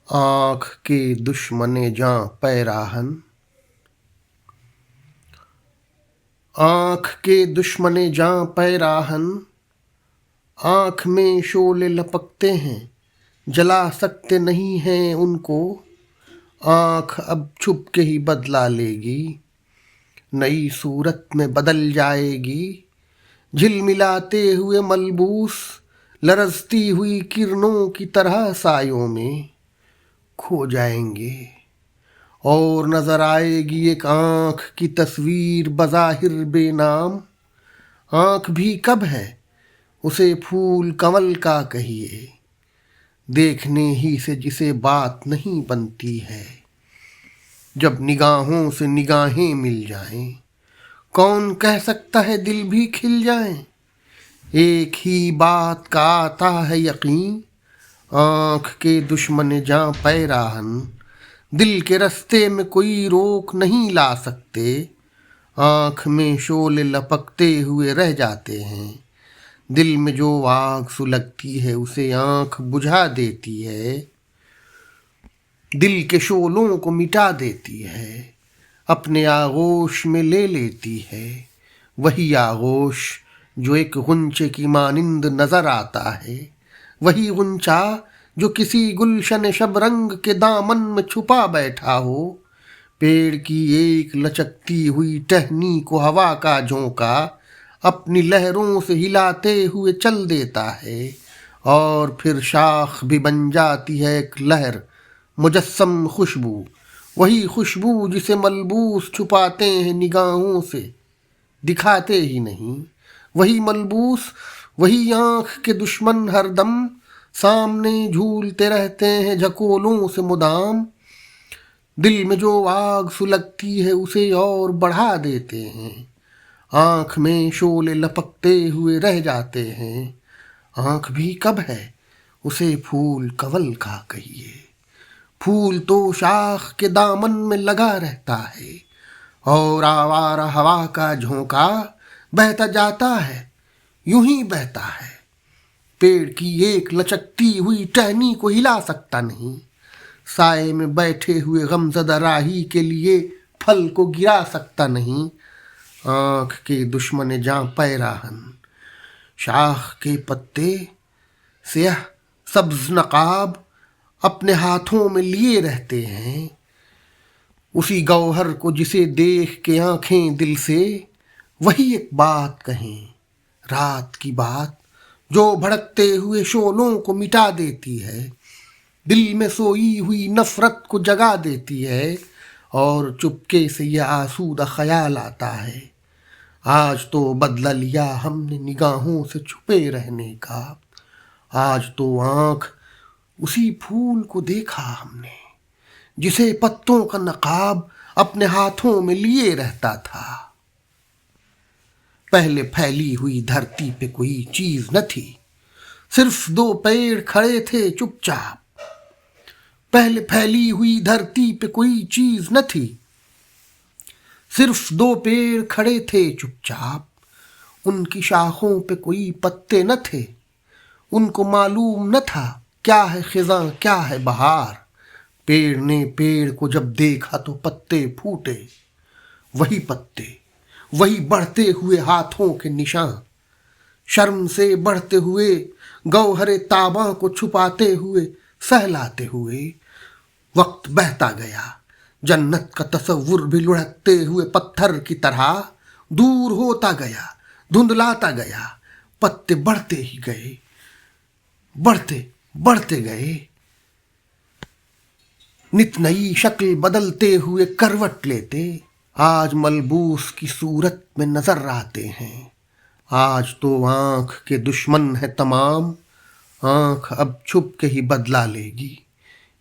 आँख के दुश्मने जां पैराहन। आँख के दुश्मने जां पैराहन, आँख में शोले लपकते हैं, जला सकते नहीं हैं उनको। आँख अब छुप के ही बदला लेगी, नई सूरत में बदल जाएगी। झिलमिलाते हुए मलबूस, लरजती हुई किरणों की तरह सायों में खो जाएंगे। और नजर आएगी एक आँख की तस्वीर बज़ाहिर बेनाम। आँख भी कब है, उसे फूल कमल का कहिए, देखने ही से जिसे बात नहीं बनती है। जब निगाहों से निगाहें मिल जाएं, कौन कह सकता है दिल भी खिल जाएं। एक ही बात का आता है यकीन, आँख के दुश्मन जां पैराहन, दिल के रास्ते में कोई रोक नहीं ला सकते। आँख में शोले लपकते हुए रह जाते हैं, दिल में जो आग सुलगती है उसे आँख बुझा देती है। दिल के शोलों को मिटा देती है, अपने आगोश में ले लेती है। वही आगोश जो एक गुंचे की मानिंद नजर आता है, वही गुंचा जो किसी गुलशन शबरंग के दामन में छुपा बैठा हो। पेड़ की एक लचकती हुई टहनी को हवा का झोंका अपनी लहरों से हिलाते हुए चल देता है, और फिर शाख भी बन जाती है एक लहर, मुजस्सम खुशबू। वही खुशबू जिसे मलबूस छुपाते हैं निगाहों से, दिखाते ही नहीं। वही मलबूस, वही आँख के दुश्मन हरदम सामने झूलते रहते हैं झकोलों से मुदाम। दिल में जो आग सुलगती है उसे और बढ़ा देते हैं, आँख में शोले लपकते हुए रह जाते हैं। आँख भी कब है, उसे फूल कवल का कहिए। फूल तो शाख के दामन में लगा रहता है, और आवारा हवा का झोंका बहता जाता है, यूं ही बहता है। पेड़ की एक लचकती हुई टहनी को हिला सकता नहीं, साए में बैठे हुए गमज़दा राही के लिए फल को गिरा सकता नहीं। आँख के दुश्मन जां पैराहन, शाख के पत्ते स्याह सब्ज नकाब अपने हाथों में लिए रहते हैं। उसी गौहर को जिसे देख के आँखें दिल से वही एक बात कहें, रात की बात जो भड़कते हुए शोलों को मिटा देती है, दिल में सोई हुई नफरत को जगा देती है। और चुपके से यह आसूदा ख्याल आता है, आज तो बदला लिया हमने निगाहों से छुपे रहने का। आज तो आँख उसी फूल को देखा हमने, जिसे पत्तों का नकाब अपने हाथों में लिए रहता था। पहले फैली हुई धरती पे कोई चीज न थी, सिर्फ दो पेड़ खड़े थे चुपचाप। पहले फैली हुई धरती पे कोई चीज न थी, सिर्फ दो पेड़ खड़े थे चुपचाप। उनकी शाखों पे कोई पत्ते न थे, उनको मालूम न था क्या है खिज़ां क्या है बहार। पेड़ ने पेड़ को जब देखा तो पत्ते फूटे, वही पत्ते, वही बढ़ते हुए हाथों के निशान, शर्म से बढ़ते हुए गौहरे ताबा को छुपाते हुए सहलाते हुए। वक्त बहता गया, जन्नत का तसव्वुर भी लुढ़कते हुए पत्थर की तरह दूर होता गया, धुंधलाता गया। पत्ते बढ़ते ही गए, बढ़ते बढ़ते गए, नित नई शक्ल बदलते हुए करवट लेते आज मलबूस की सूरत में नजर आते हैं। आज तो आँख के दुश्मन है तमाम, आँख अब छुप के ही बदला लेगी।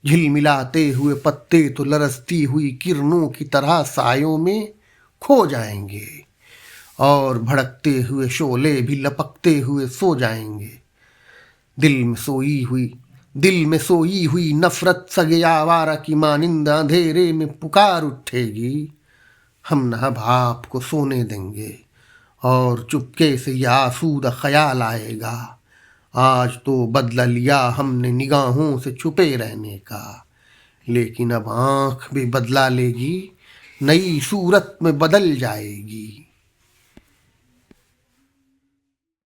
झिलमिलाते हुए पत्ते तो लरजती हुई किरणों की तरह सायों में खो जाएंगे, और भड़कते हुए शोले भी लपकते हुए सो जाएंगे। दिल में सोई हुई नफरत सगे आवारा की मानिंद अंधेरे में पुकार उठेगी। हम न भाप को सोने देंगे, और चुपके से यह आसूदा ख्याल आएगा, आज तो बदला लिया हमने निगाहों से छुपे रहने का। लेकिन अब आँख भी बदला लेगी, नई सूरत में बदल जाएगी।